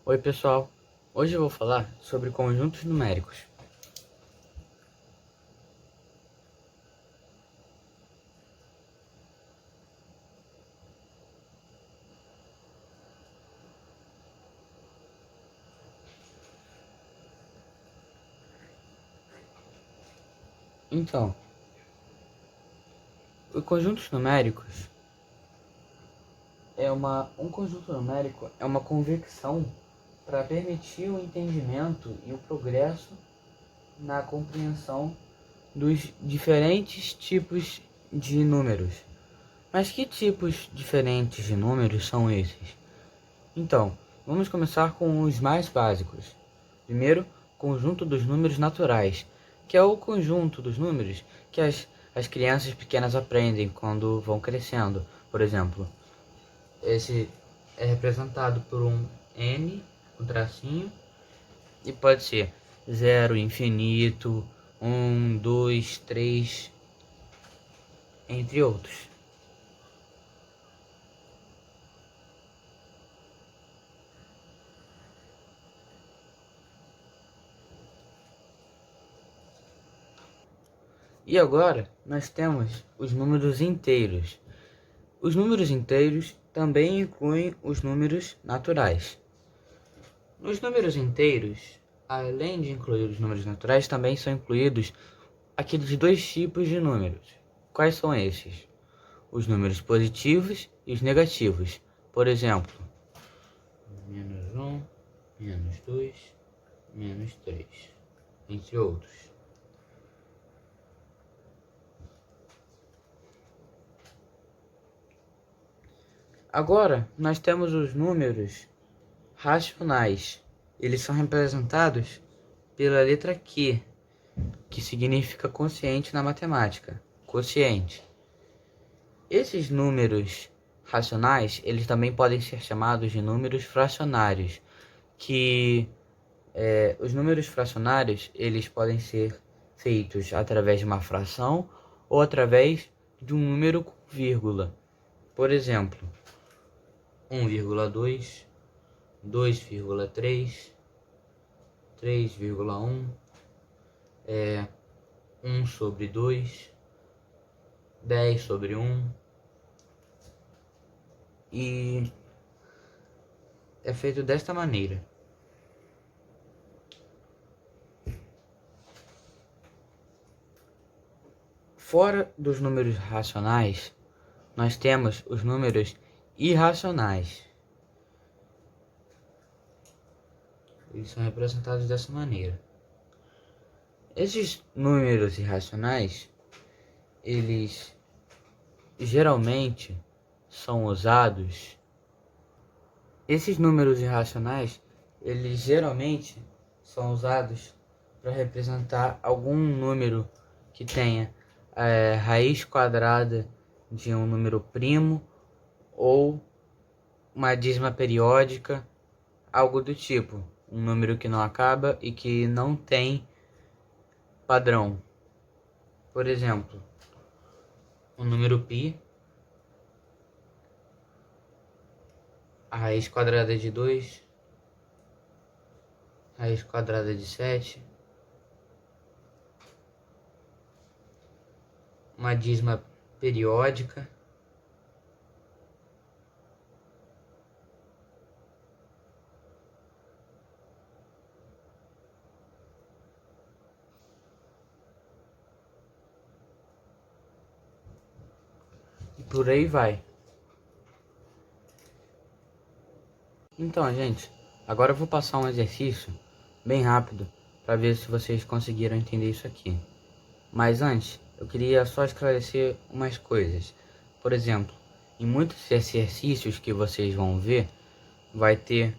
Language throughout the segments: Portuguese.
Oi pessoal, hoje eu vou falar sobre conjuntos numéricos. Então, os conjuntos numéricos um conjunto numérico é uma convecção para permitir o entendimento e o progresso na compreensão dos diferentes tipos de números. Mas que tipos diferentes de números são esses? Então, vamos começar com os mais básicos. Primeiro, conjunto dos números naturais, que é o conjunto dos números que as crianças pequenas aprendem quando vão crescendo. Por exemplo, esse é representado por um N, um tracinho, e pode ser 0, infinito, 1, 2, 3, entre outros. E agora nós temos os números inteiros. Os números inteiros também incluem os números naturais. Nos números inteiros, além de incluir os números naturais, também são incluídos aqueles dois tipos de números. Quais são esses? Os números positivos e os negativos. Por exemplo, menos 1, menos 2, menos 3, entre outros. Agora, nós temos os números racionais. Eles são representados pela letra Q, que significa consciente na matemática, quociente. Esses números racionais, eles também podem ser chamados de números fracionários, os números fracionários, eles podem ser feitos através de uma fração ou através de um número com vírgula. Por exemplo, 1,2, 2,3, 3,1, 1 sobre 2, 10 sobre 1, e é feito desta maneira. Fora dos números racionais, nós temos os números irracionais. Eles são representados dessa maneira. Esses números irracionais, eles geralmente são usados. Esses números irracionais, eles geralmente são usados para representar algum número que tenha raiz quadrada de um número primo ou uma dízima periódica, algo do tipo, um número que não acaba e que não tem padrão. Por exemplo, o número π, a raiz quadrada de 2, raiz quadrada de 7, uma dízima periódica, e por aí vai. Então, gente, agora eu vou passar um exercício bem rápido para ver se vocês conseguiram entender isso aqui. Mas antes, eu queria só esclarecer umas coisas. Por exemplo, em muitos exercícios que vocês vão ver, vai ter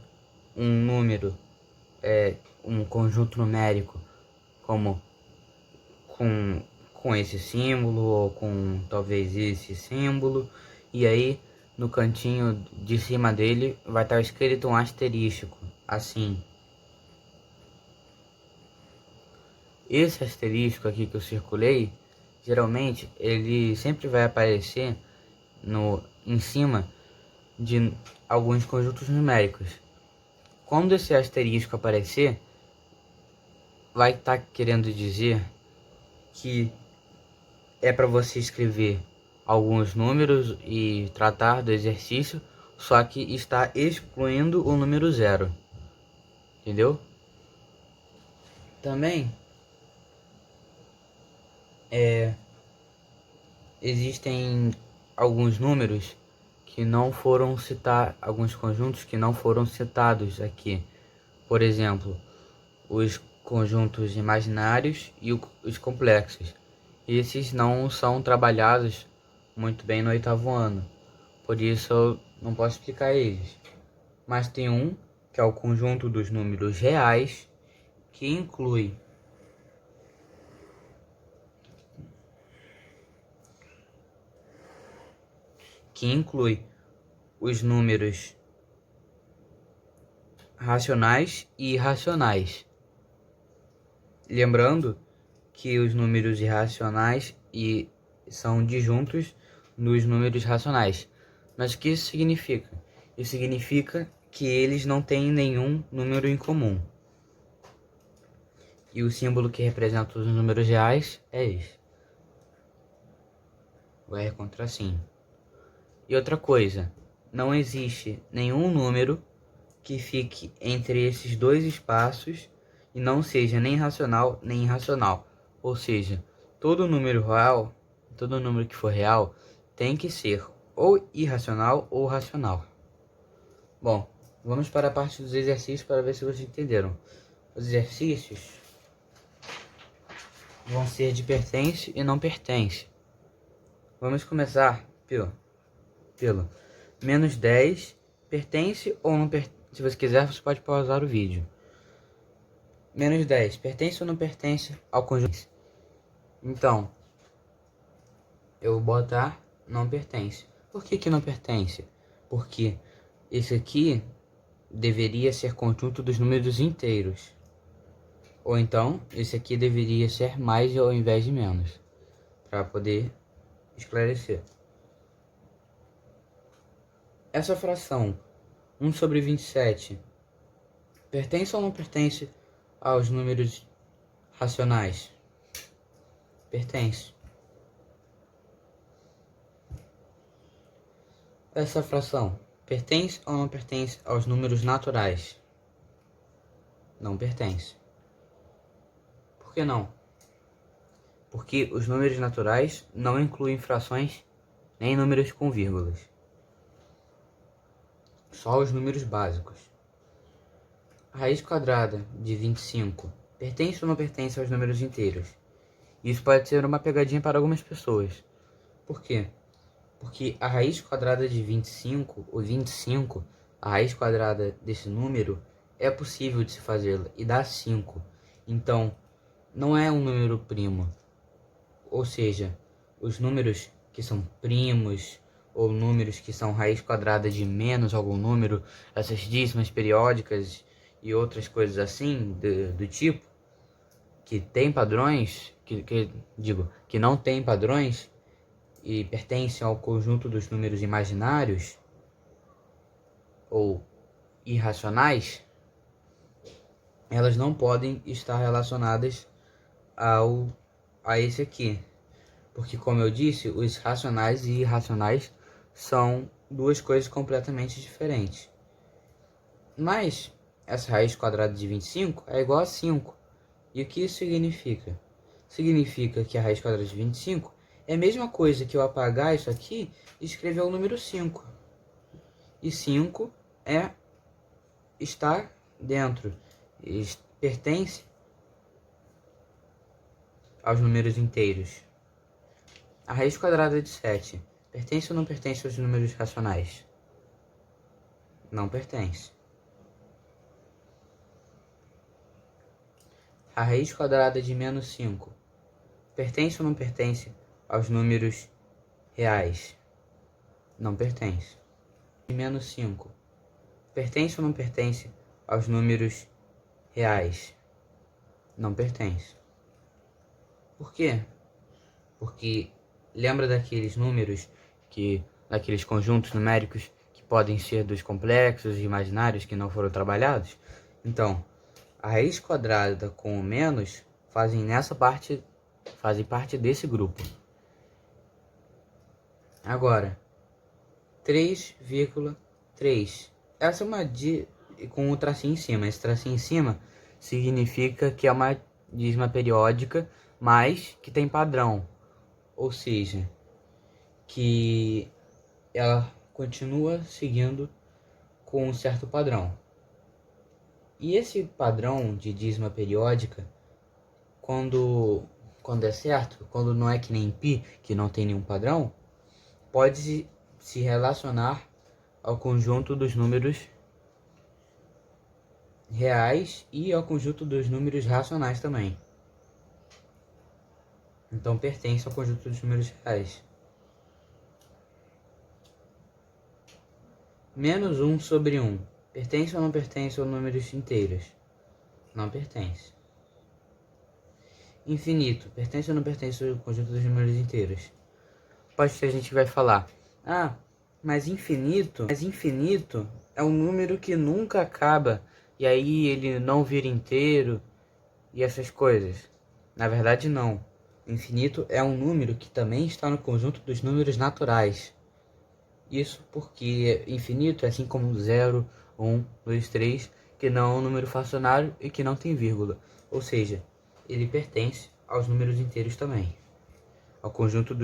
um número, um conjunto numérico, como com esse símbolo ou com talvez esse símbolo, e aí no cantinho de cima dele vai estar escrito um asterístico, assim. Esse asterístico aqui que eu circulei, geralmente ele sempre vai aparecer em cima de alguns conjuntos numéricos. Quando esse asterisco aparecer, vai estar querendo dizer que é para você escrever alguns números e tratar do exercício, só que está excluindo o número 0. Entendeu? Também existem alguns números que não foram citados, alguns conjuntos que não foram citados aqui. Por exemplo, os conjuntos imaginários e os complexos. Esses não são trabalhados muito bem no 8º ano, por isso eu não posso explicar eles. Mas tem um, que é o conjunto dos números reais, que inclui os números racionais e irracionais. Lembrando que os números irracionais são disjuntos dos números racionais. Mas o que isso significa? Isso significa que eles não têm nenhum número em comum. E o símbolo que representa os números reais é esse. O R com tracinho. E outra coisa, não existe nenhum número que fique entre esses dois espaços e não seja nem racional nem irracional. Ou seja, todo número real, todo número que for real, tem que ser ou irracional ou racional. Bom, vamos para a parte dos exercícios para ver se vocês entenderam. Os exercícios vão ser de pertence e não pertence. Vamos começar pelo menos 10, pertence ou não pertence. Se você quiser, você pode pausar o vídeo. Menos 10, pertence ou não pertence ao conjunto? Então, eu vou botar não pertence. Por que não pertence? Porque esse aqui deveria ser conjunto dos números inteiros. Ou então, esse aqui deveria ser mais ao invés de menos. Para poder esclarecer. Essa fração 1/27 pertence ou não pertence aos números racionais? Pertence. Essa fração pertence ou não pertence aos números naturais? Não pertence. Por que não? Porque os números naturais não incluem frações nem números com vírgulas. Só os números básicos. A raiz quadrada de 25 pertence ou não pertence aos números inteiros? Isso pode ser uma pegadinha para algumas pessoas. Por quê? Porque a raiz quadrada de 25, ou 25, a raiz quadrada desse número, é possível de se fazê-la e dá 5. Então, não é um número primo. Ou seja, os números que são primos, ou números que são raiz quadrada de menos algum número, essas dízimas periódicas e outras coisas assim, do tipo, que tem padrões, que não tem padrões, e pertencem ao conjunto dos números imaginários ou irracionais, elas não podem estar relacionadas a esse aqui. Porque, como eu disse, os racionais e irracionais são duas coisas completamente diferentes. Mas essa raiz quadrada de 25 é igual a 5. E o que isso significa? Significa que a raiz quadrada de 25 é a mesma coisa que eu apagar isso aqui e escrever o número 5. E 5 está dentro, pertence aos números inteiros. A raiz quadrada de 7 pertence ou não pertence aos números racionais? Não pertence. A raiz quadrada de menos 5 pertence ou não pertence aos números reais? Não pertence. Menos 5 pertence ou não pertence aos números reais? Não pertence. Por quê? Porque lembra daqueles números, daqueles conjuntos numéricos que podem ser dos complexos e imaginários que não foram trabalhados. Então, a raiz quadrada com o menos fazem parte desse grupo. Agora, 3,3. Essa é uma com um tracinho em cima. Esse tracinho em cima significa que é uma dízima periódica, mas que tem padrão. Ou seja, que ela continua seguindo com um certo padrão. E esse padrão de dízima periódica, quando é certo, quando não é que nem π, que não tem nenhum padrão, pode se relacionar ao conjunto dos números reais e ao conjunto dos números racionais também. Então pertence ao conjunto dos números reais. Menos 1 sobre 1. Pertence ou não pertence aos números inteiros? Não pertence. Infinito. Pertence ou não pertence ao conjunto dos números inteiros? Pode ser, a gente vai falar. Mas infinito é um número que nunca acaba. E aí ele não vira inteiro e essas coisas. Na verdade, não. Infinito é um número que também está no conjunto dos números naturais. Isso porque infinito é assim como 0, 1, 2, 3, que não é um número fracionário e que não tem vírgula. Ou seja, ele pertence aos números inteiros também. Ao conjunto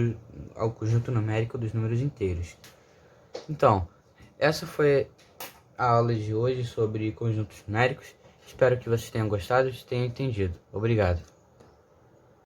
numérico dos números inteiros. Então, essa foi a aula de hoje sobre conjuntos numéricos. Espero que vocês tenham gostado e tenham entendido. Obrigado.